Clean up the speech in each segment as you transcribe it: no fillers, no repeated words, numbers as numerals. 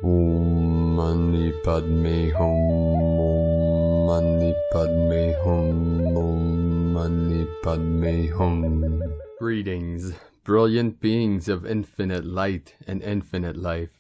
Om Mani Padme Hum, Om Mani Padme Hum, Om Mani Padme Hum. Greetings, brilliant beings of infinite light and infinite life.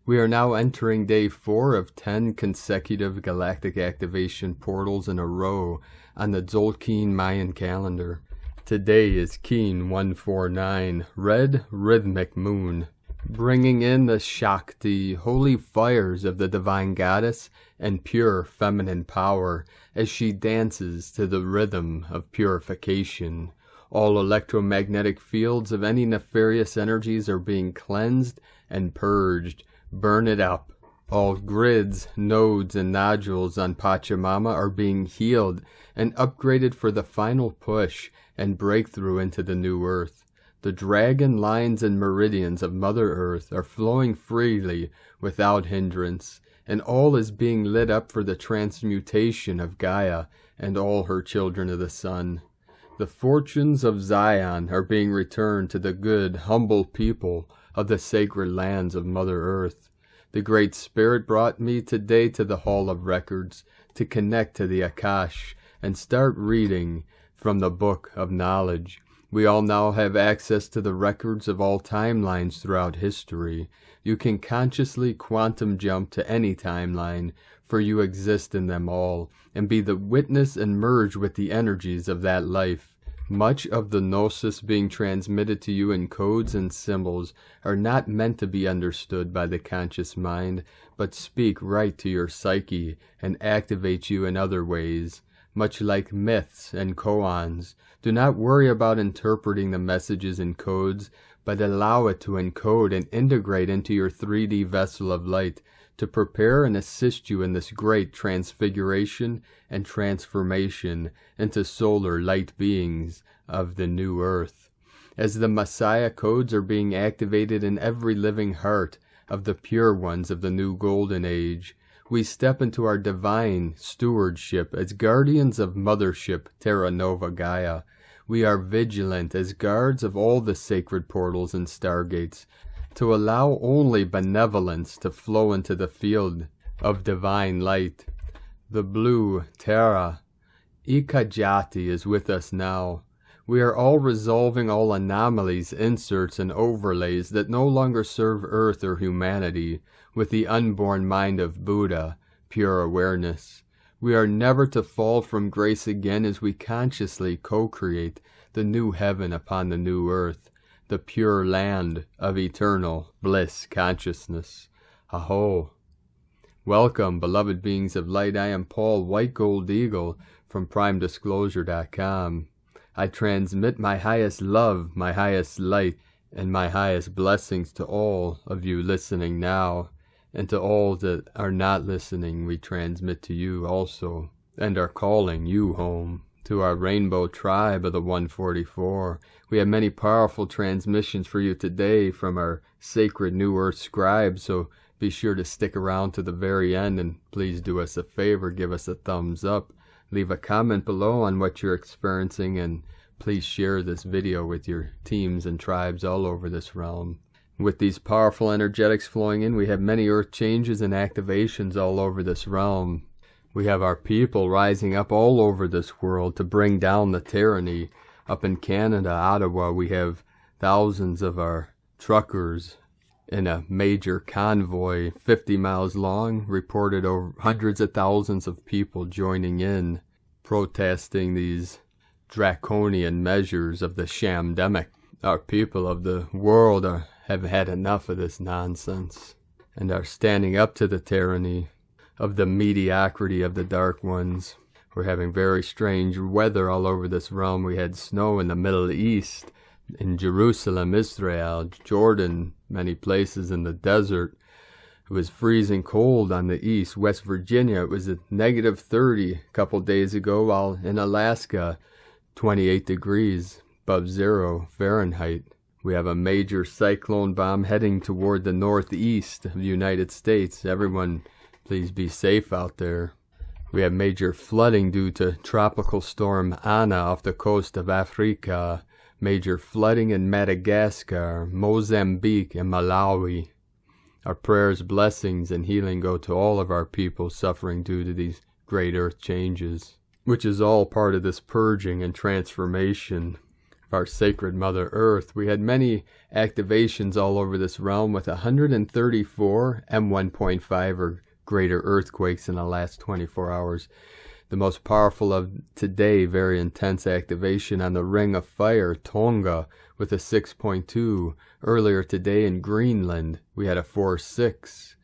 We are now entering day 4 of 10 consecutive galactic activation portals in a row on the Tzolk'in Mayan calendar. Today is Keen 149, Red Rhythmic Moon, bringing in the Shakti, holy fires of the divine goddess and pure feminine power as she dances to the rhythm of purification. All electromagnetic fields of any nefarious energies are being cleansed and purged. Burn it up. All grids, nodes, and nodules on Pachamama are being healed and upgraded for the final push and breakthrough into the new earth. The dragon lines and meridians of Mother Earth are flowing freely without hindrance, and all is being lit up for the transmutation of Gaia and all her children of the sun. The fortunes of Zion are being returned to the good, humble people of the sacred lands of Mother Earth. The Great Spirit brought me today to the Hall of Records to connect to the Akash and start reading from the Book of Knowledge. We all now have access to the records of all timelines throughout history. You can consciously quantum jump to any timeline, for you exist in them all, and be the witness and merge with the energies of that life. Much of the gnosis being transmitted to you in codes and symbols are not meant to be understood by the conscious mind, but speak right to your psyche and activate you in other ways. Much like myths and koans, do not worry about interpreting the messages in codes, but allow it to encode and integrate into your 3D vessel of light to prepare and assist you in this great transfiguration and transformation into solar light beings of the new earth. As the Messiah codes are being activated in every living heart of the pure ones of the new golden age, we step into our divine stewardship as guardians of Mothership Terra Nova Gaia. We are vigilant as guards of all the sacred portals and stargates, to allow only benevolence to flow into the field of divine light. The blue Terra Ikajati is with us now. We are all resolving all anomalies, inserts, and overlays that no longer serve Earth or humanity with the unborn mind of Buddha, pure awareness. We are never to fall from grace again as we consciously co-create the new heaven upon the new earth, the pure land of eternal bliss consciousness. Aho! Welcome, beloved beings of light. I am Paul, White Gold Eagle, from PrimeDisclosure.com. I transmit my highest love, my highest light, and my highest blessings to all of you listening now, and to all that are not listening. We transmit to you also, and are calling you home, to our rainbow tribe of the 144. We have many powerful transmissions for you today from our sacred New Earth scribes, so be sure to stick around to the very end, and please do us a favor, give us a thumbs up, leave a comment below on what you're experiencing, and please share this video with your teams and tribes all over this realm. With these powerful energetics flowing in, we have many earth changes and activations all over this realm. We have our people rising up all over this world to bring down the tyranny. Up in Canada, Ottawa, we have thousands of our truckers in a major convoy 50 miles long, reported over hundreds of thousands of people joining in, protesting these draconian measures of the shamdemic. Our people of the world have had enough of this nonsense and are standing up to the tyranny of the mediocrity of the Dark Ones. We're having very strange weather all over this realm. We had snow in the Middle East, in Jerusalem, Israel, Jordan, many places in the desert. It was freezing cold on the east. West Virginia, it was at negative 30 a couple days ago, while in Alaska, 28 degrees above 0 Fahrenheit. We have a major cyclone bomb heading toward the northeast of the United States. Everyone, please be safe out there. We have major flooding due to Tropical Storm Anna off the coast of Africa. Major flooding in Madagascar, Mozambique, and Malawi. Our prayers, blessings, and healing go to all of our people suffering due to these great earth changes, which is all part of this purging and transformation of our sacred Mother Earth. We had many activations all over this realm with 134 M1.5 or greater earthquakes in the last 24 hours. The most powerful of today, very intense activation on the Ring of Fire, Tonga, with a 6.2. Earlier today in Greenland, we had a 4.6.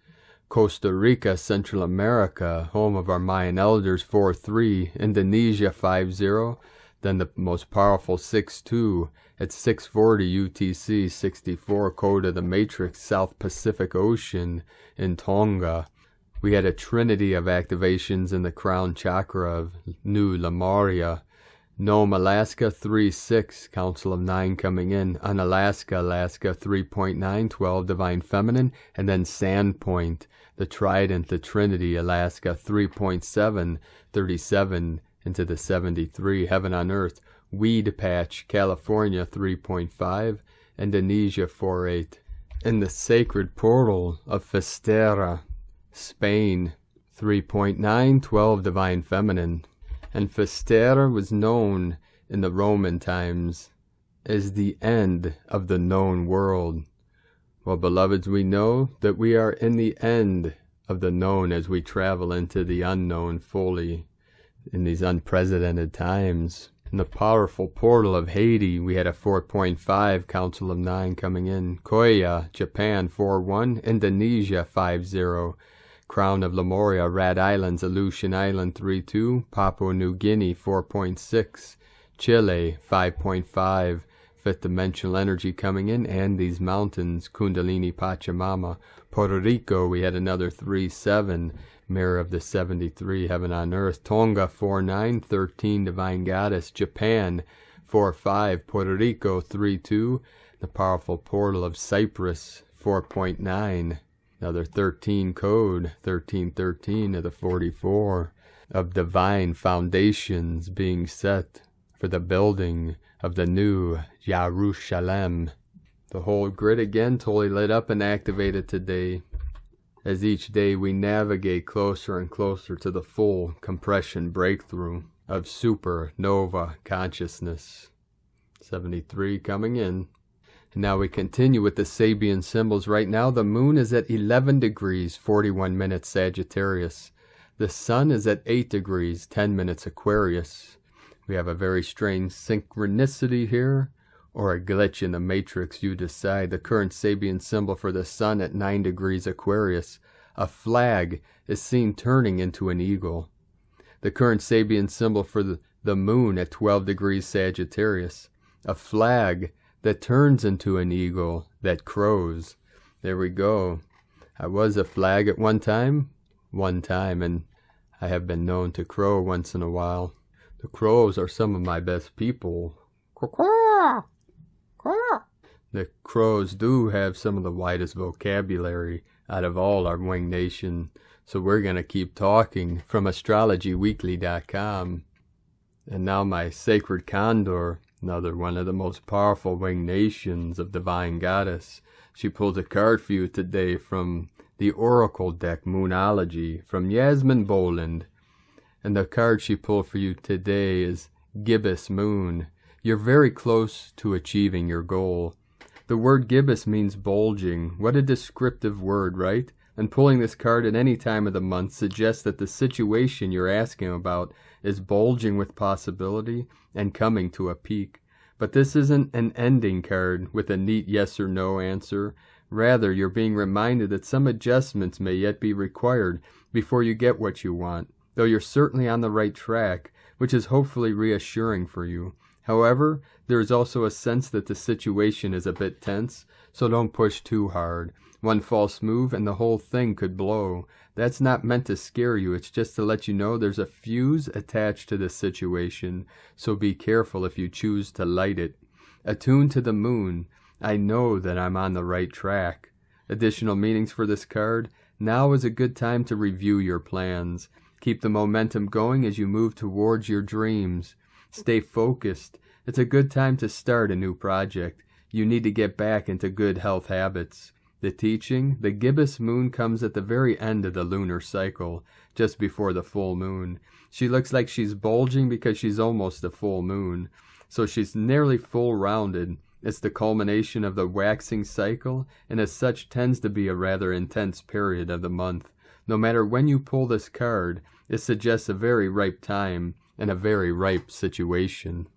Costa Rica, Central America, home of our Mayan elders, 4.3. Indonesia, 5.0. Then the most powerful 6.2 at 6:40 UTC, 64 code of the Matrix, South Pacific Ocean in Tonga. We had a trinity of activations in the crown chakra of New Lemuria. Nome, Alaska, 3.6, Council of 9 coming in. Unalaska, Alaska, 3.9, 12, Divine Feminine. And then Sandpoint, the Trident, the Trinity, Alaska, 3.7, 37 into the 73, Heaven on Earth. Weed Patch, California, 3.5, Indonesia, 4.8. In the Sacred Portal of Festera, Spain, 3.9, 12, Divine Feminine. And Festera was known in the Roman times as the end of the known world. Well, beloveds, we know that we are in the end of the known as we travel into the unknown fully in these unprecedented times. In the powerful portal of Haiti, we had a 4.5, Council of 9 coming in. Koya, Japan, 4.1, Indonesia, 5.0. Crown of Lemuria, Rat Islands, Aleutian Island, 3.2, Papua New Guinea, 4.6, Chile, 5.5, fifth dimensional energy coming in, Andes Mountains, Kundalini Pachamama. Puerto Rico, we had another 3.7, Mirror of the 73, Heaven on Earth. Tonga, 4.9, 13, Divine Goddess. Japan, 4.5, Puerto Rico, 3.2, the powerful portal of Cyprus, 4.9. Another 13 code, 1313 of the 44, of divine foundations being set for the building of the new Jerusalem. The whole grid again totally lit up and activated today, as each day we navigate closer and closer to the full compression breakthrough of supernova consciousness. 73 coming in. Now we continue with the Sabian symbols. Right now the moon is at 11 degrees, 41 minutes Sagittarius. The sun is at 8 degrees, 10 minutes Aquarius. We have a very strange synchronicity here, or a glitch in the matrix, you decide. The current Sabian symbol for the sun at 9 degrees Aquarius. A flag is seen turning into an eagle. The current Sabian symbol for the moon at 12 degrees Sagittarius. A flag that turns into an eagle that crows. There we go. I was a flag at one time, and I have been known to crow once in a while. The crows are some of my best people. The crows do have some of the widest vocabulary out of all our winged nation, so we're going to keep talking from astrologyweekly.com. And now my sacred Condor, another one of the most powerful winged nations of Divine Goddess. She pulls a card for you today from the Oracle deck, Moonology, from Yasmin Boland. And the card she pulled for you today is Gibbous Moon. You're very close to achieving your goal. The word gibbous means bulging. What a descriptive word, right? And pulling this card at any time of the month suggests that the situation you're asking about is bulging with possibility and coming to a peak. But this isn't an ending card with a neat yes or no answer. Rather, you're being reminded that some adjustments may yet be required before you get what you want, though you're certainly on the right track, which is hopefully reassuring for you. However, there is also a sense that the situation is a bit tense, so don't push too hard. One false move and the whole thing could blow. That's not meant to scare you, it's just to let you know there's a fuse attached to this situation, so be careful if you choose to light it. Attuned to the moon, I know that I'm on the right track. Additional meanings for this card: now is a good time to review your plans. Keep the momentum going as you move towards your dreams. Stay focused. It's a good time to start a new project. You need to get back into good health habits. The teaching, the gibbous moon comes at the very end of the lunar cycle, just before the full moon. She looks like she's bulging because she's almost a full moon. So she's nearly full-rounded. It's the culmination of the waxing cycle, and as such tends to be a rather intense period of the month. No matter when you pull this card, it suggests a very ripe time and a very ripe situation.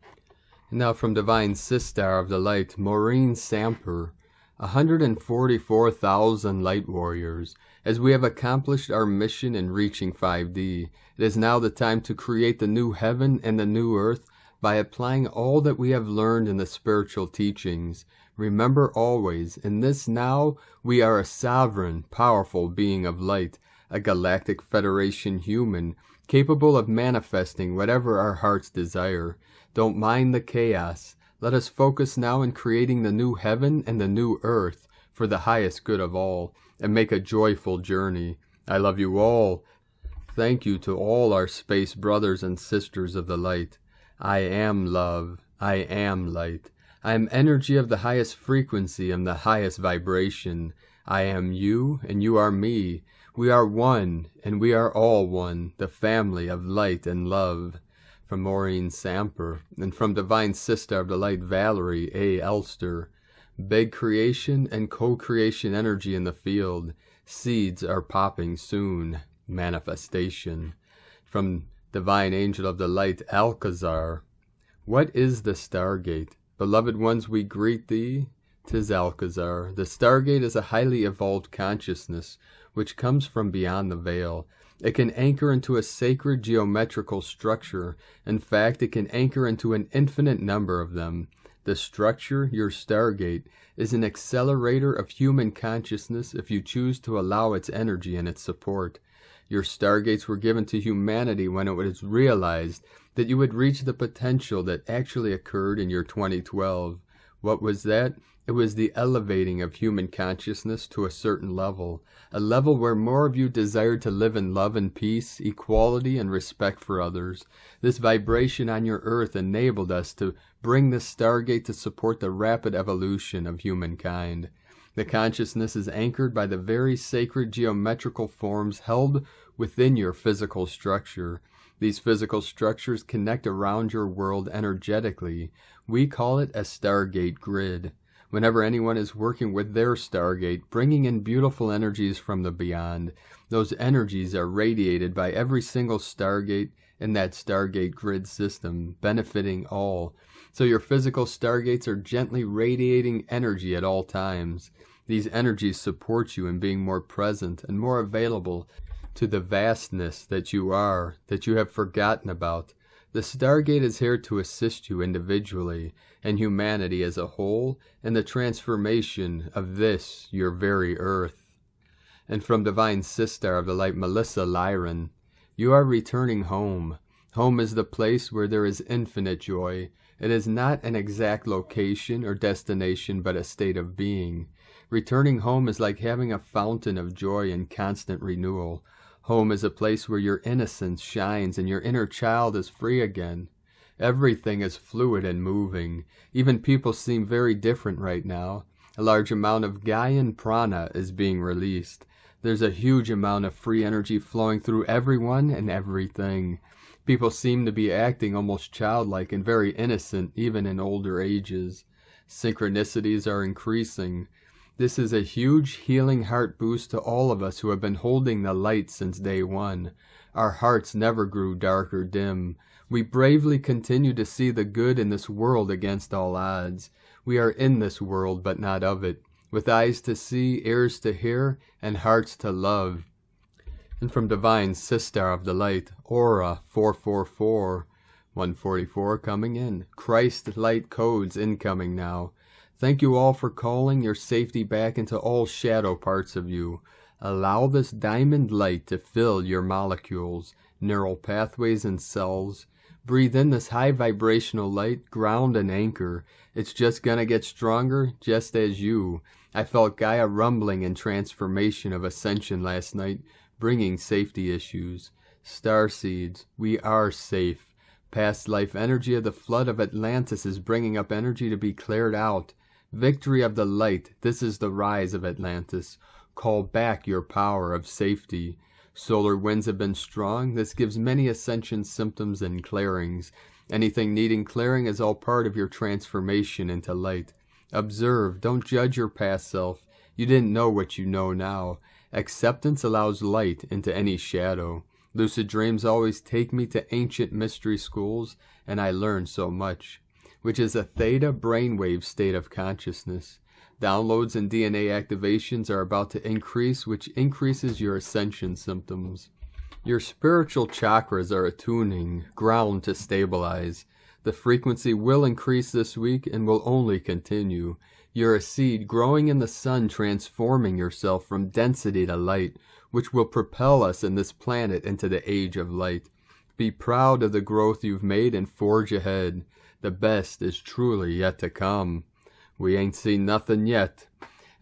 And now from Divine Sistar of the Light, Maureen Samper. 144,000 light warriors. As we have accomplished our mission in reaching 5D, it is now the time to create the new heaven and the new earth by applying all that we have learned in the spiritual teachings. Remember always, in this now, we are a sovereign, powerful being of light, a galactic federation human, capable of manifesting whatever our hearts desire. Don't mind the chaos. Let us focus now in creating the new heaven and the new earth for the highest good of all, and make a joyful journey. I love you all. Thank you to all our space brothers and sisters of the light. I am love. I am light. I am energy of the highest frequency and the highest vibration. I am you, and you are me. We are one, and we are all one, the family of light and love. From Maureen Samper, and from Divine Sister of the Light, Valerie A. Elster. Big creation and co-creation energy in the field. Seeds are popping soon. Manifestation. From Divine Angel of the Light, Alcazar. What is the Stargate? Beloved ones, we greet thee. 'Tis Alcazar. The Stargate is a highly evolved consciousness, which comes from beyond the veil. It can anchor into a sacred geometrical structure. In fact, it can anchor into an infinite number of them. The structure, your Stargate, is an accelerator of human consciousness if you choose to allow its energy and its support. Your Stargates were given to humanity when it was realized that you would reach the potential that actually occurred in year 2012. What was that? It was the elevating of human consciousness to a certain level, a level where more of you desired to live in love and peace, equality, and respect for others. This vibration on your earth enabled us to bring the Stargate to support the rapid evolution of humankind. The consciousness is anchored by the very sacred geometrical forms held within your physical structure. These physical structures connect around your world energetically. We call it a Stargate grid. Whenever anyone is working with their Stargate, bringing in beautiful energies from the beyond, those energies are radiated by every single Stargate in that Stargate grid system, benefiting all. So your physical Stargates are gently radiating energy at all times. These energies support you in being more present and more available to the vastness that you are, that you have forgotten about. The Stargate is here to assist you individually and humanity as a whole in the transformation of this, your very earth. And from Divine Sister of the Light, Melissa Lyron, you are returning home. Home is the place where there is infinite joy. It is not an exact location or destination, but a state of being. Returning home is like having a fountain of joy and constant renewal. Home is a place where your innocence shines and your inner child is free again. Everything is fluid and moving. Even people seem very different right now. A large amount of Gaian prana is being released. There's a huge amount of free energy flowing through everyone and everything. People seem to be acting almost childlike and very innocent even in older ages. Synchronicities are increasing. This is a huge healing heart boost to all of us who have been holding the light since day one. Our hearts never grew dark or dim. We bravely continue to see the good in this world against all odds. We are in this world, but not of it, with eyes to see, ears to hear, and hearts to love. And from Divine Sister of the Light, Aura 444, 144 coming in. Christ Light codes incoming now. Thank you all for calling your safety back into all shadow parts of you. Allow this diamond light to fill your molecules, neural pathways, and cells. Breathe in this high vibrational light, ground and anchor. It's just gonna get stronger, just as you. I felt Gaia rumbling in transformation of Ascension last night, bringing safety issues. Starseeds, we are safe. Past life energy of the flood of Atlantis is bringing up energy to be cleared out. Victory of the light, this is the rise of Atlantis. Call back your power of safety. Solar winds have been strong. This gives many ascension symptoms and clearings. Anything needing clearing is all part of your transformation into light. Observe, don't judge your past self. You didn't know what you know now. Acceptance allows light into any shadow. Lucid dreams always take me to ancient mystery schools, and I learn so much, which is a theta brainwave state of consciousness. Downloads and DNA activations are about to increase, which increases your ascension symptoms. Your spiritual chakras are attuning, ground to stabilize. The frequency will increase this week and will only continue. You're a seed growing in the sun, transforming yourself from density to light, which will propel us and this planet into the age of light. Be proud of the growth you've made and forge ahead. The best is truly yet to come. We ain't seen nothing yet.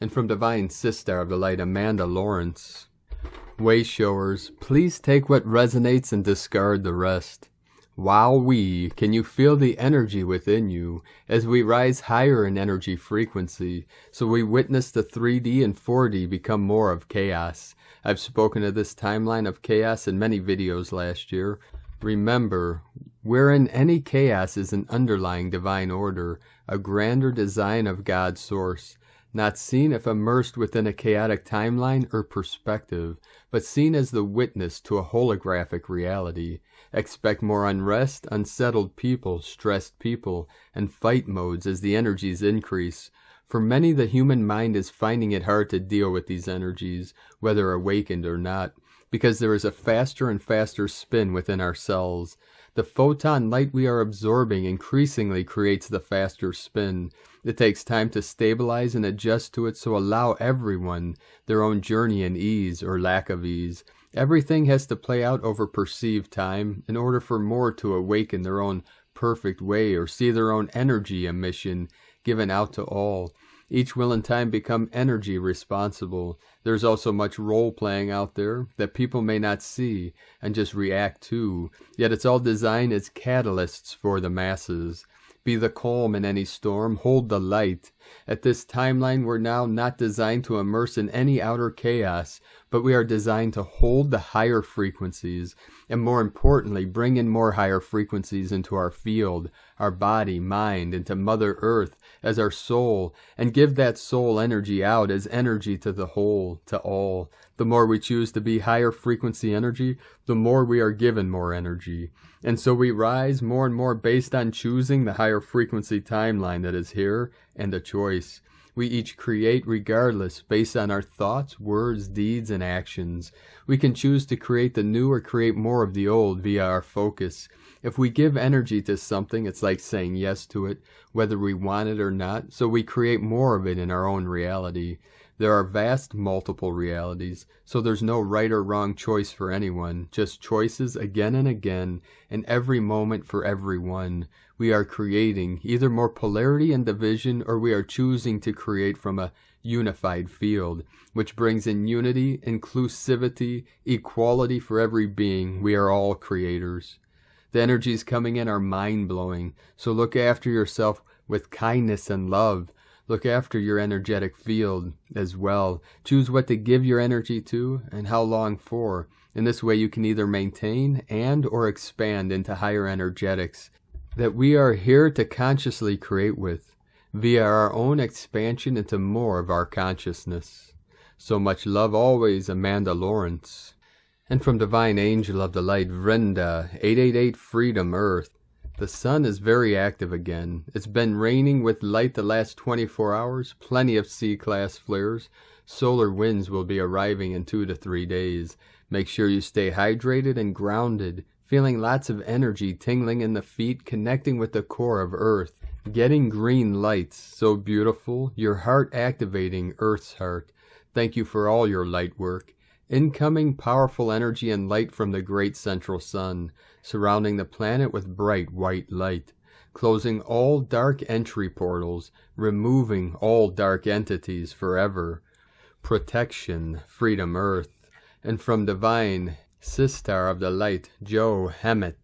And from Divine Sister of the Light, Amanda Lawrence. Wayshowers, please take what resonates and discard the rest. Wowee, can you feel the energy within you as we rise higher in energy frequency, so we witness the 3D and 4D become more of chaos. I've spoken of this timeline of chaos in many videos last year. Remember, wherein any chaos is an underlying divine order, a grander design of God's source, not seen if immersed within a chaotic timeline or perspective, but seen as the witness to a holographic reality. Expect more unrest, unsettled people, stressed people, and fight modes as the energies increase. For many, the human mind is finding it hard to deal with these energies, whether awakened or not, because there is a faster and faster spin within our cells. The photon light we are absorbing increasingly creates the faster spin. It takes time to stabilize and adjust to it, so allow everyone their own journey in ease or lack of ease. Everything has to play out over perceived time in order for more to awaken their own perfect way or see their own energy emission given out to all. Each will in time become energy responsible. There's also much role-playing out there that people may not see and just react to, yet it's all designed as catalysts for the masses. Be the calm in any storm, hold the light. At this timeline, we're now not designed to immerse in any outer chaos, but we are designed to hold the higher frequencies, and more importantly, bring in more higher frequencies into our field, our body, mind, into Mother Earth as our soul, and give that soul energy out as energy to the whole, to all. The more we choose to be higher frequency energy, the more we are given more energy. And so we rise more and more based on choosing the higher frequency timeline that is here, and a choice. We each create regardless, based on our thoughts, words, deeds, and actions. We can choose to create the new or create more of the old via our focus. If we give energy to something, it's like saying yes to it, whether we want it or not, so we create more of it in our own reality. There are vast multiple realities, so there's no right or wrong choice for anyone, just choices again and again, in every moment for everyone. We are creating either more polarity and division, or we are choosing to create from a unified field, which brings in unity, inclusivity, equality for every being. We are all creators. The energies coming in are mind-blowing, so look after yourself with kindness and love. Look after your energetic field as well. Choose what to give your energy to and how long for. In this way you can either maintain and or expand into higher energetics that we are here to consciously create with, via our own expansion into more of our consciousness. So much love always, Amanda Lawrence. And from Divine Angel of the Light, Vrenda, 888 Freedom Earth. The sun is very active again. It's been raining with light the last 24 hours, plenty of C-class flares. Solar winds will be arriving in 2 to 3 days. Make sure you stay hydrated and grounded, feeling lots of energy tingling in the feet, connecting with the core of Earth. Getting green lights, so beautiful, your heart activating Earth's heart. Thank you for all your light work. Incoming powerful energy and light from the great central sun, surrounding the planet with bright white light, closing all dark entry portals, removing all dark entities forever. Protection, Freedom Earth. And from Divine Sister of the Light, Joe Hammett.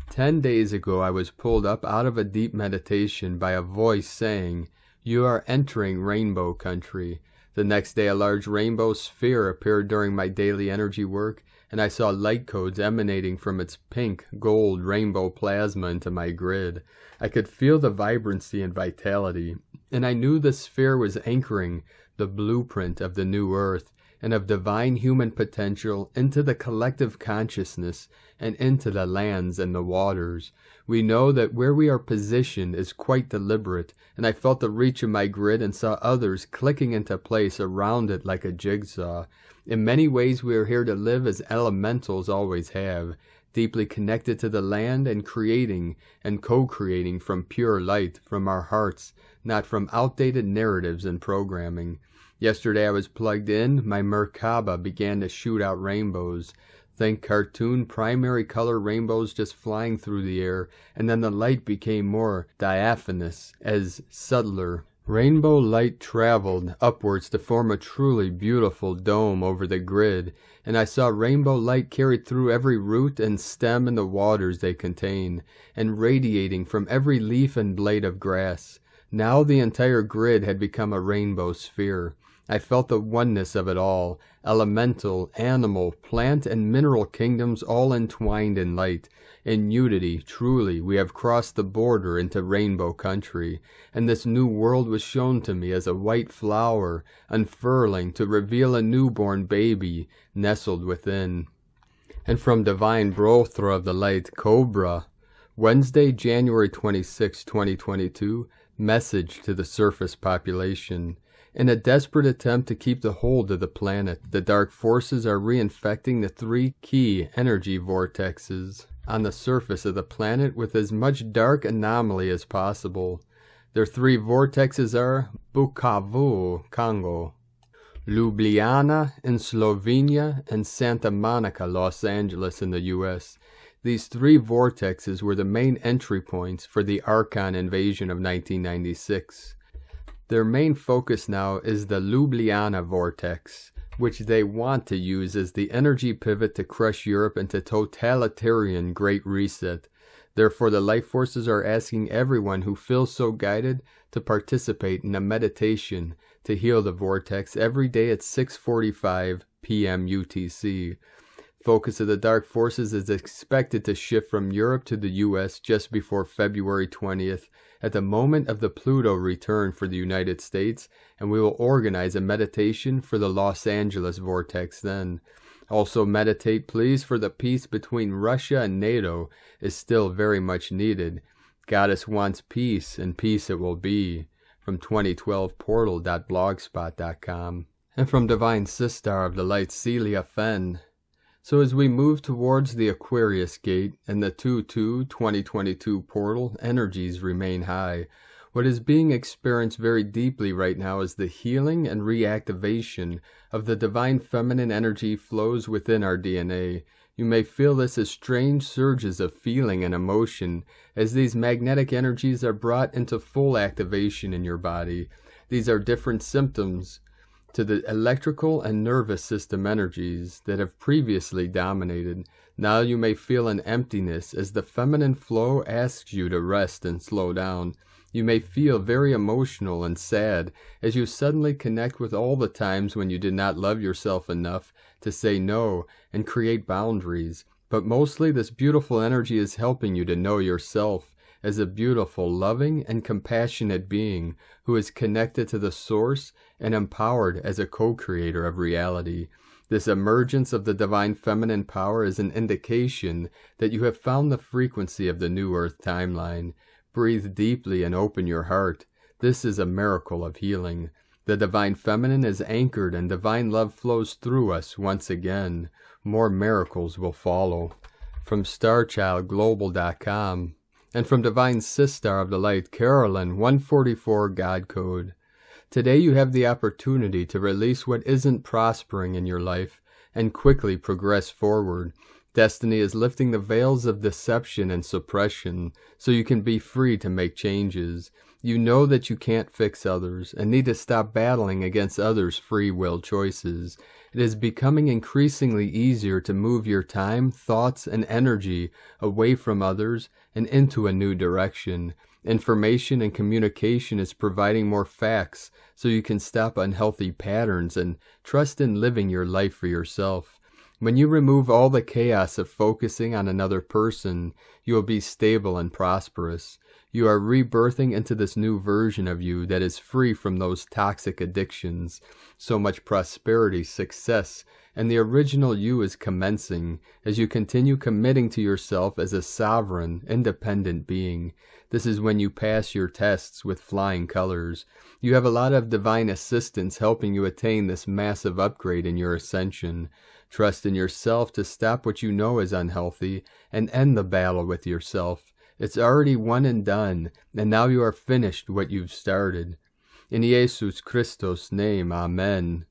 10 days ago I was pulled up out of a deep meditation by a voice saying, You are entering rainbow country. The next day a large rainbow sphere appeared during my daily energy work, and I saw light codes emanating from its pink, gold, rainbow plasma into my grid. I could feel the vibrancy and vitality, and I knew the sphere was anchoring the blueprint of the new earth and of divine human potential into the collective consciousness and into the lands and the waters. We know that where we are positioned is quite deliberate, and I felt the reach of my grid and saw others clicking into place around it like a jigsaw. In many ways we are here to live as elementals always have, deeply connected to the land and creating and co-creating from pure light, from our hearts, not from outdated narratives and programming. Yesterday I was plugged in, my Merkaba began to shoot out rainbows. Think cartoon primary color rainbows just flying through the air, and then the light became more diaphanous, as subtler. Rainbow light traveled upwards to form a truly beautiful dome over the grid, and I saw rainbow light carried through every root and stem in the waters they contain, and radiating from every leaf and blade of grass. Now the entire grid had become a rainbow sphere. I felt the oneness of it all, elemental, animal, plant, and mineral kingdoms all entwined in light. In unity, truly, we have crossed the border into rainbow country, and this new world was shown to me as a white flower, unfurling to reveal a newborn baby nestled within. And from Divine Brothra of the Light, Cobra, Wednesday, January 26, 2022, message to the surface population. In a desperate attempt to keep the hold of the planet, the dark forces are reinfecting the 3 key energy vortexes on the surface of the planet with as much dark anomaly as possible. Their 3 vortexes are Bukavu, Congo, Ljubljana in Slovenia, and Santa Monica, Los Angeles in the U.S. These 3 vortexes were the main entry points for the Archon invasion of 1996. Their main focus now is the Ljubljana vortex, which they want to use as the energy pivot to crush Europe into totalitarian Great Reset. Therefore, the life forces are asking everyone who feels so guided to participate in a meditation to heal the vortex every day at 6:45 p.m. UTC. Focus of the dark forces is expected to shift from Europe to the U.S. just before February 20th, at the moment of the Pluto return for the United States, and we will organize a meditation for the Los Angeles vortex then. Also meditate, please, for the peace between Russia and NATO is still very much needed. Goddess wants peace, and peace it will be. From 2012portal.blogspot.com. And from Divine Sistar of the Light, Celia Fenn. So as we move towards the Aquarius gate and the 2/2/2022 portal, energies remain high. What is being experienced very deeply right now is the healing and reactivation of the divine feminine energy flows within our DNA. You may feel this as strange surges of feeling and emotion as these magnetic energies are brought into full activation in your body. These are different symptoms to the electrical and nervous system energies that have previously dominated. Now you may feel an emptiness as the feminine flow asks you to rest and slow down. You may feel very emotional and sad as you suddenly connect with all the times when you did not love yourself enough to say no and create boundaries. But mostly this beautiful energy is helping you to know yourself as a beautiful, loving, and compassionate being who is connected to the source and empowered as a co-creator of reality. This emergence of the divine feminine power is an indication that you have found the frequency of the new earth timeline. Breathe deeply and open your heart. This is a miracle of healing. The divine feminine is anchored and divine love flows through us once again. More miracles will follow. From StarChildGlobal.com. And from Divine Sistar of the Light, Carolyn, 144 God Code. Today you have the opportunity to release what isn't prospering in your life and quickly progress forward. Destiny is lifting the veils of deception and suppression so you can be free to make changes. You know that you can't fix others and need to stop battling against others' free will choices. It is becoming increasingly easier to move your time, thoughts, and energy away from others and into a new direction. Information and communication is providing more facts so you can stop unhealthy patterns and trust in living your life for yourself. When you remove all the chaos of focusing on another person, you will be stable and prosperous. You are rebirthing into this new version of you that is free from those toxic addictions. So much prosperity, success, and the original you is commencing as you continue committing to yourself as a sovereign, independent being. This is when you pass your tests with flying colors. You have a lot of divine assistance helping you attain this massive upgrade in your ascension. Trust in yourself to stop what you know is unhealthy and end the battle with yourself. It's already won and done, and now you are finished what you've started. In Jesus Christos' name, Amen.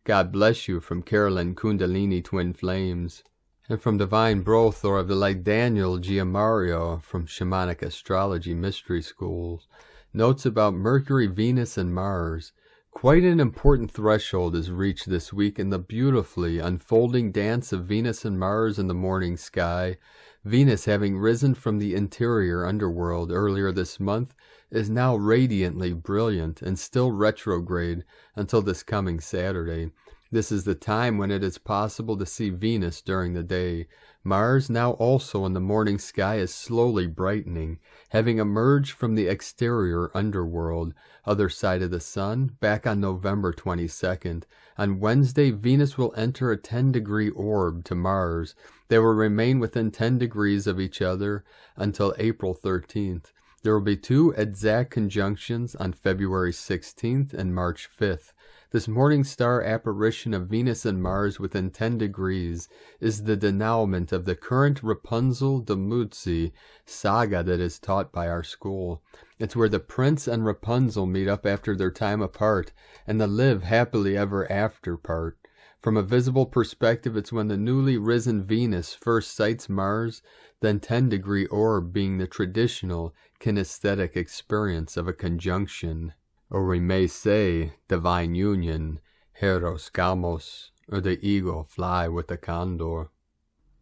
God bless you from Carolyn Kundalini Twin Flames. And from Divine Brothor of the Light Daniel Giamario from Shamanic Astrology Mystery Schools. Notes about Mercury, Venus, and Mars. Quite an important threshold is reached this week in the beautifully unfolding dance of Venus and Mars in the morning sky. Venus, having risen from the interior underworld earlier this month, is now radiantly brilliant and still retrograde until this coming Saturday. This is the time when it is possible to see Venus during the day. Mars, now also in the morning sky, is slowly brightening, having emerged from the exterior underworld, other side of the sun, back on November 22nd. On Wednesday, Venus will enter a 10-degree orb to Mars. They will remain within 10 degrees of each other until April 13th. There will be 2 exact conjunctions on February 16th and March 5th. This morning star apparition of Venus and Mars within 10 degrees is the denouement of the current Rapunzel de Mutsi saga that is taught by our school. It's where the prince and Rapunzel meet up after their time apart and the live happily ever after part. From a visible perspective, it's when the newly risen Venus first sights Mars, then 10-degree orb being the traditional kinesthetic experience of a conjunction. Or we may say, divine union, Hieros, Gamos, or the eagle fly with the Condor.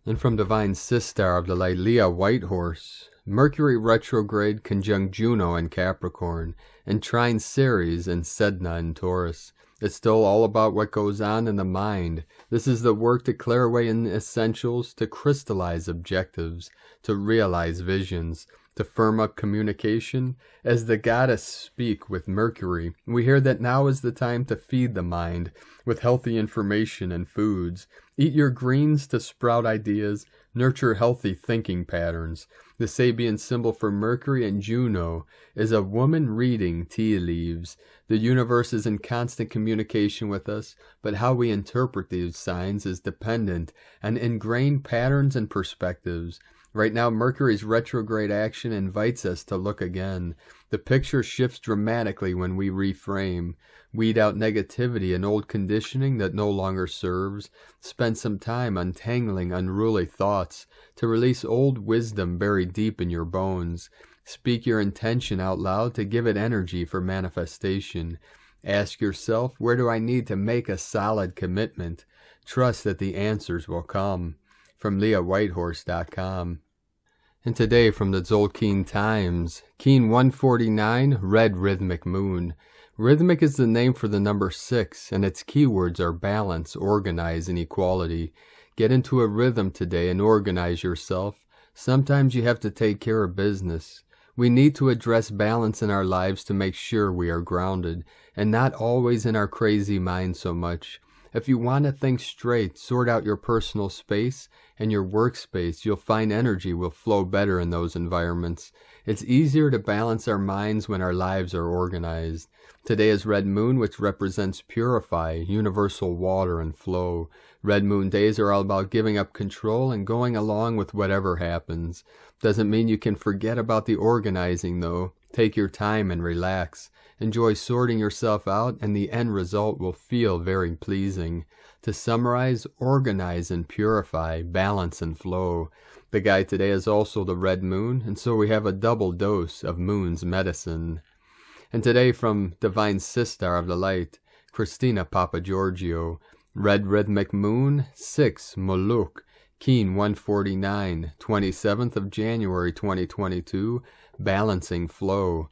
And from Divine Sister of the Light Leah Whitehorse, Mercury retrograde conjunct Juno in Capricorn, and trine Ceres in Sedna in Taurus. It's still all about what goes on in the mind. This is the work to clear away in essentials, to crystallize objectives, to realize visions, to firm up communication. As the goddess speak with Mercury, we hear that now is the time to feed the mind with healthy information and foods. Eat your greens to sprout ideas, nurture healthy thinking patterns. The Sabian symbol for Mercury and Juno is a woman reading tea leaves. The universe is in constant communication with us, but how we interpret these signs is dependent on ingrained patterns and perspectives. Right now, Mercury's retrograde action invites us to look again. The picture shifts dramatically when we reframe. Weed out negativity and old conditioning that no longer serves. Spend some time untangling unruly thoughts to release old wisdom buried deep in your bones. Speak your intention out loud to give it energy for manifestation. Ask yourself, where do I need to make a solid commitment? Trust that the answers will come. From LeahWhitehorse.com. And today from the Tzolk'in Times, Keen 149, Red Rhythmic Moon. Rhythmic is the name for the number 6, and its keywords are balance, organize, and equality. Get into a rhythm today and organize yourself. Sometimes you have to take care of business. We need to address balance in our lives to make sure we are grounded, and not always in our crazy mind so much. If you want to think straight, sort out your personal space and your workspace, you'll find energy will flow better in those environments. It's easier to balance our minds when our lives are organized. Today is Red Moon, which represents purify, universal water, and flow. Red Moon days are all about giving up control and going along with whatever happens. Doesn't mean you can forget about the organizing, though. Take your time and relax. Enjoy sorting yourself out, and the end result will feel very pleasing. To summarize, organize and purify, balance and flow. The guide today is also the Red Moon, and so we have a double dose of Moon's medicine. And today from Divine Sister of the Light, Christina Papagiorgio, Red Rhythmic Moon, 6, Moluk, Keen 149, 27th of January 2022, balancing flow.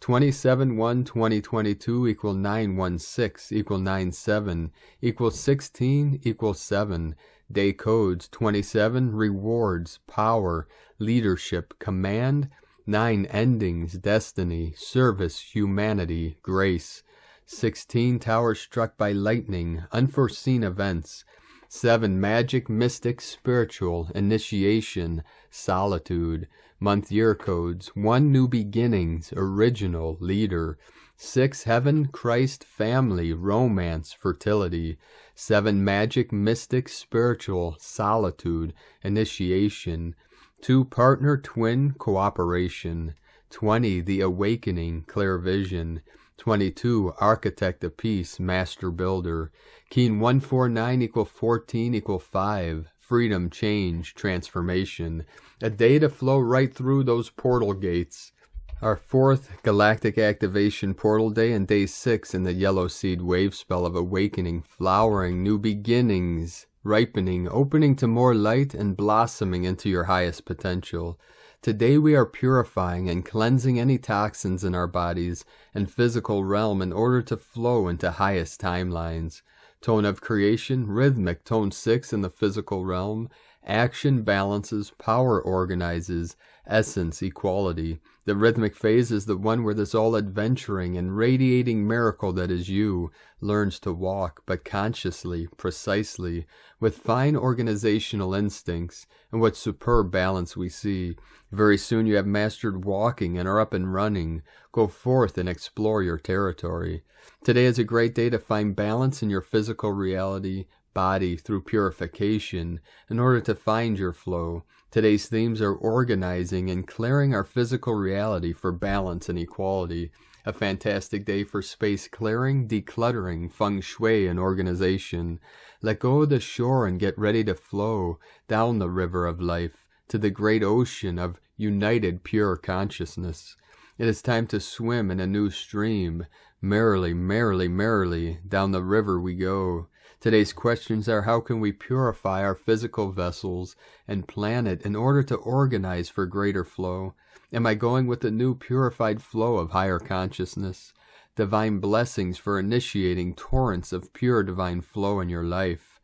27-1-2022 equal 916 equal 97 equal 16 equal 7. Day codes 27 rewards, power, leadership, command. 9 endings, destiny, service, humanity, grace. 16 towers struck by lightning, unforeseen events. 7 magic, mystic, spiritual, initiation, solitude. Month year codes 1 new beginnings, original, leader. 6 heaven, Christ, family, romance, fertility. 7 magic, mystic, spiritual, solitude, initiation. 2 partner, twin, cooperation. 20 the awakening, clear vision. 22 architect of peace, master builder. Keen 149 equal 14 equal 5. Freedom, change, transformation. A day to flow right through those portal gates. Our 4th galactic activation portal day and day 6 in the yellow seed wave spell of awakening, flowering, new beginnings, ripening, opening to more light and blossoming into your highest potential. Today we are purifying and cleansing any toxins in our bodies and physical realm in order to flow into highest timelines. Tone of creation, rhythmic, tone 6 in the physical realm. Action balances, power organizes, essence, equality. The rhythmic phase is the one where this all adventuring and radiating miracle that is you learns to walk, but consciously, precisely, with fine organizational instincts, and what superb balance we see. Very soon you have mastered walking and are up and running. Go forth and explore your territory. Today is a great day to find balance in your physical reality, body through purification in order to find your flow. Today's themes are organizing and clearing our physical reality for balance and equality. A fantastic day for space clearing, decluttering, feng shui, and organization. Let go of the shore and get ready to flow down the river of life to the great ocean of united pure consciousness. It is time to swim in a new stream. Merrily, merrily, merrily, down the river we go. Today's questions are: how can we purify our physical vessels and planet in order to organize for greater flow? Am I going with the new purified flow of higher consciousness? Divine blessings for initiating torrents of pure divine flow in your life.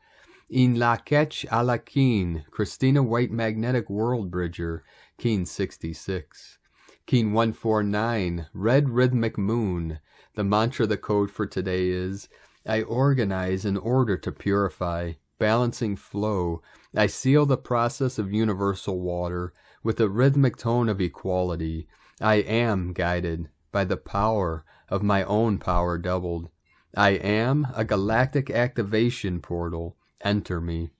In la ketch a la keen, Christina White Magnetic World Bridger, Keen 66. Keen 149, Red Rhythmic Moon. The mantra, the code for today is: I organize in order to purify, balancing flow. I seal the process of universal water with a rhythmic tone of equality. I am guided by the power of my own power doubled. I am a galactic activation portal. Enter me.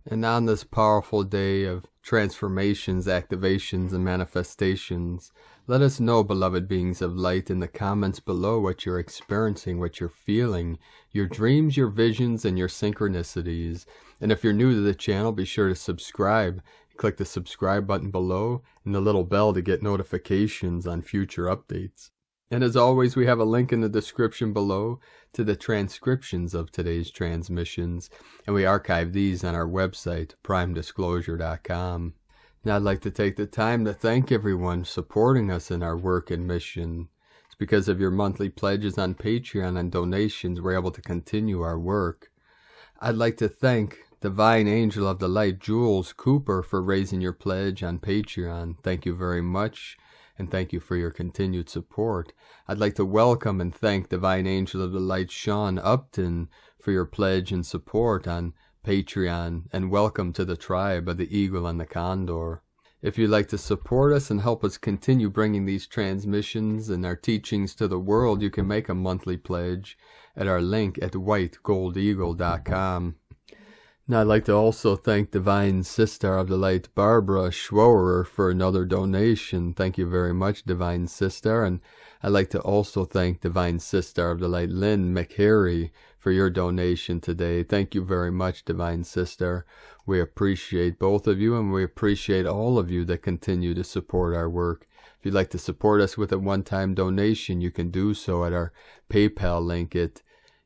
And on this powerful day of transformations, activations, and manifestations, let us know, beloved beings of light, in the comments below what you're experiencing, what you're feeling, your dreams, your visions, and your synchronicities. And if you're new to the channel, be sure to subscribe. Click the subscribe button below and the little bell to get notifications on future updates. And as always, we have a link in the description below to the transcriptions of today's transmissions, and we archive these on our website, primedisclosure.com. Now I'd like to take the time to thank everyone supporting us in our work and mission. It's because of your monthly pledges on Patreon and donations we're able to continue our work. I'd like to thank Divine Angel of the Light, Jools Cooper, for raising your pledge on Patreon. Thank you very much, and thank you for your continued support. I'd like to welcome and thank Divine Angel of the Light, Sean Upton, for your pledge and support on Patreon, and welcome to the tribe of the Eagle and the Condor. If you'd like to support us and help us continue bringing these transmissions and our teachings to the world, you can make a monthly pledge at our link at whitegoldeagle.com. Now I'd like to also thank Divine Sister of the Light, Barbara Schworer, for another donation. Thank you very much, Divine Sister. And I'd like to also thank Divine Sister of the Light, Lynn McHarry, for your donation today. Thank you very much, Divine Sister. We appreciate both of you, and we appreciate all of you that continue to support our work. If you'd like to support us with a one-time donation, you can do so at our PayPal link at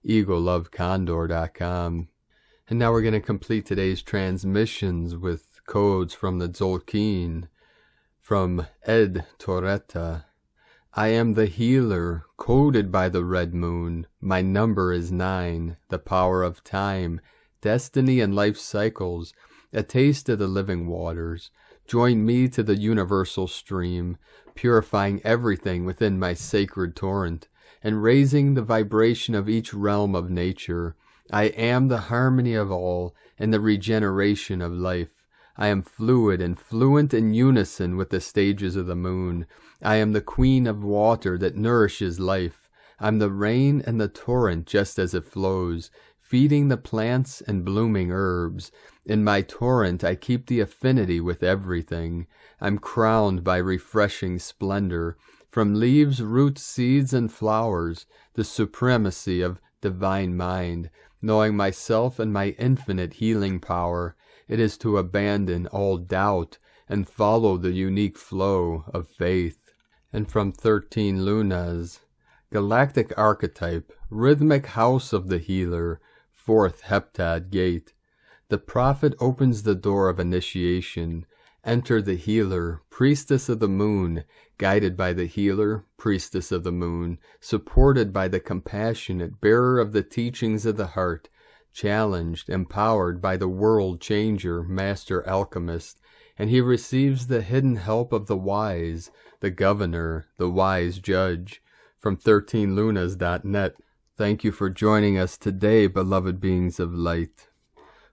eaglelovecondor.com. And now we're going to complete today's transmissions with codes from the Tzolk'in From Ed Toretta. I am the healer, coded by the red moon. My number is 9, the power of time, destiny and life cycles, a taste of the living waters. Join me to the universal stream, purifying everything within my sacred torrent, and raising the vibration of each realm of nature. I am the harmony of all, and the regeneration of life. I am fluid and fluent in unison with the stages of the moon. I am the queen of water that nourishes life. I'm the rain and the torrent just as it flows, feeding the plants and blooming herbs. In my torrent I keep the affinity with everything. I'm crowned by refreshing splendor. From leaves, roots, seeds, and flowers, the supremacy of divine mind. Knowing myself and my infinite healing power, it is to abandon all doubt and follow the unique flow of faith. And from 13 Lunas, Galactic Archetype, Rhythmic House of the Healer, 4th Heptad Gate. The prophet opens the door of initiation. Enter the healer, priestess of the moon, guided by the healer, priestess of the moon, supported by the compassionate bearer of the teachings of the heart, challenged, empowered by the world changer, master alchemist, and he receives the hidden help of the wise, the governor, the wise judge. From 13lunas.net. Thank you for joining us today, beloved beings of light.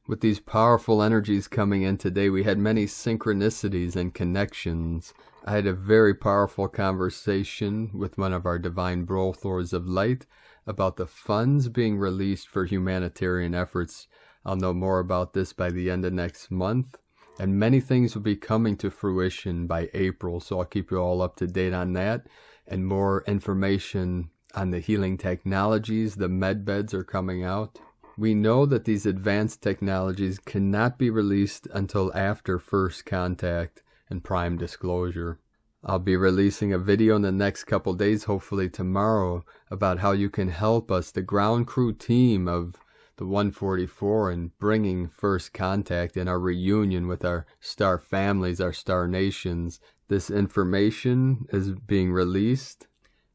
With these powerful energies coming in today, we had many synchronicities and connections. I had a very powerful conversation with one of our divine brothors of light about the funds being released for humanitarian efforts. I'll know more about this by the end of next month, and many things will be coming to fruition by April, so I'll keep you all up to date on that, and more information on the healing technologies. The med beds are coming out. We know that these advanced technologies cannot be released until after first contact and prime disclosure. I'll be releasing a video in the next couple days, hopefully tomorrow, about how you can help us, the ground crew team of the 144, in bringing first contact and our reunion with our star families, our star nations. This information is being released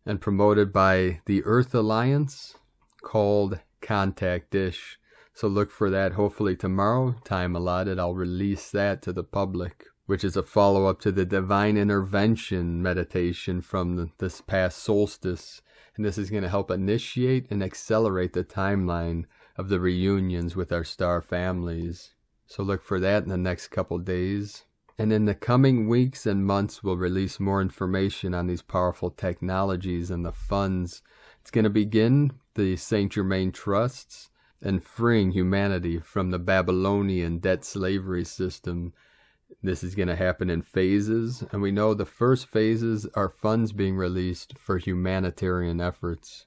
and promoted by the Earth Alliance, called Contact Dish. So look for that hopefully tomorrow, time allotted. I'll release that to the public, which is a follow-up to the divine intervention meditation from this past solstice. And this is going to help initiate and accelerate the timeline of the reunions with our star families. So look for that in the next couple days. And in the coming weeks and months, we'll release more information on these powerful technologies and the funds. It's going to begin the St. Germain trusts and freeing humanity from the Babylonian debt slavery system. This is going to happen in phases, and we know the first phases are funds being released for humanitarian efforts.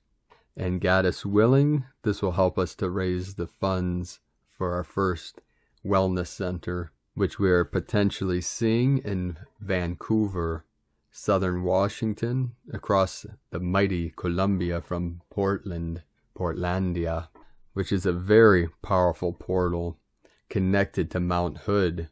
And Goddess willing, this will help us to raise the funds for our first wellness center, which we are potentially seeing in Vancouver, Southern Washington, across the mighty Columbia from Portlandia, which is a very powerful portal connected to Mount Hood,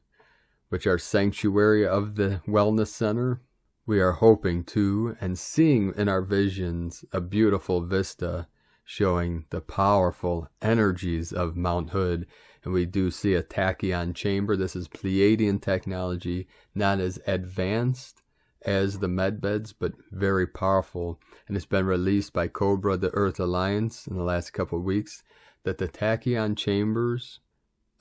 which are sanctuary of the wellness center. We are hoping to and seeing in our visions a beautiful vista showing the powerful energies of Mount Hood. And we do see a tachyon chamber. This is Pleiadian technology, not as advanced as the med beds, but very powerful. And it's been released by Cobra, the Earth Alliance, in the last couple of weeks, that the tachyon chambers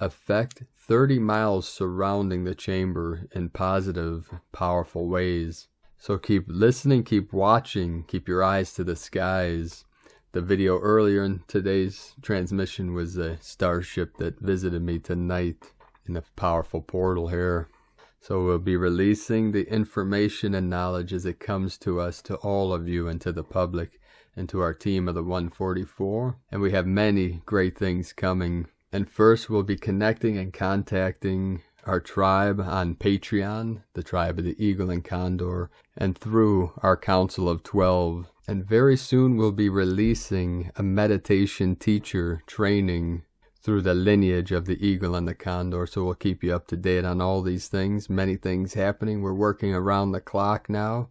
affect 30 miles surrounding the chamber in positive, powerful ways. So keep listening, keep watching, keep your eyes to the skies. The video earlier in today's transmission was a starship that visited me tonight in a powerful portal here. So we'll be releasing the information and knowledge as it comes to us, to all of you and to the public and to our team of the 144. And we have many great things coming. And first we'll be connecting and contacting our tribe on Patreon, the tribe of the Eagle and Condor, and through our Council of 12. And very soon we'll be releasing a meditation teacher training through the lineage of the eagle and the condor. So we'll keep you up to date on all these things. Many things happening. We're working around the clock now.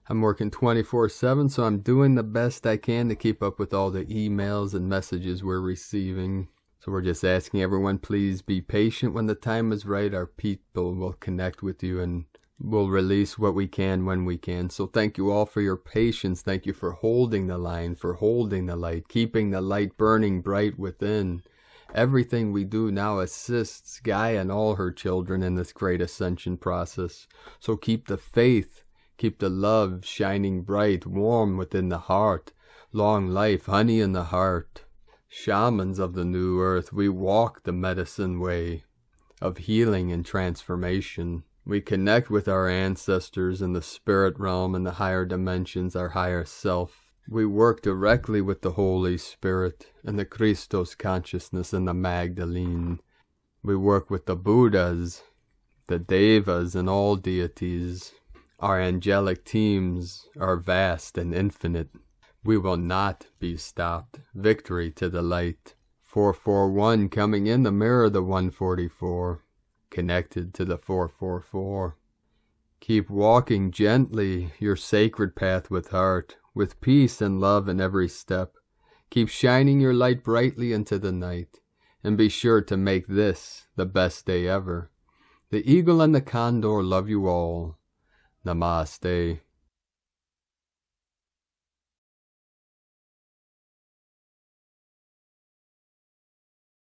I'm working 24/7, so I'm doing the best I can to keep up with all the emails and messages we're receiving. So we're just asking everyone, please be patient. When the time is right, our people will connect with you and we'll release what we can when we can. So thank you all for your patience. Thank you for holding the line, for holding the light, keeping the light burning bright within. Everything we do now assists Gaia and all her children in this great ascension process. So keep the faith, keep the love shining bright, warm within the heart. Long life, honey in the heart. Shamans of the new earth, we walk the medicine way of healing and transformation. We connect with our ancestors in the spirit realm and the higher dimensions, our higher self. We work directly with the Holy Spirit and the Christos consciousness and the Magdalene. We work with the Buddhas, the Devas, and all deities. Our angelic teams are vast and infinite. We will not be stopped. Victory to the light. 441 coming in the mirror, the 144. Connected to the 444. Keep walking gently your sacred path with heart, with peace and love in every step. Keep shining your light brightly into the night, and be sure to make this the best day ever. The eagle and the condor love you all. Namaste.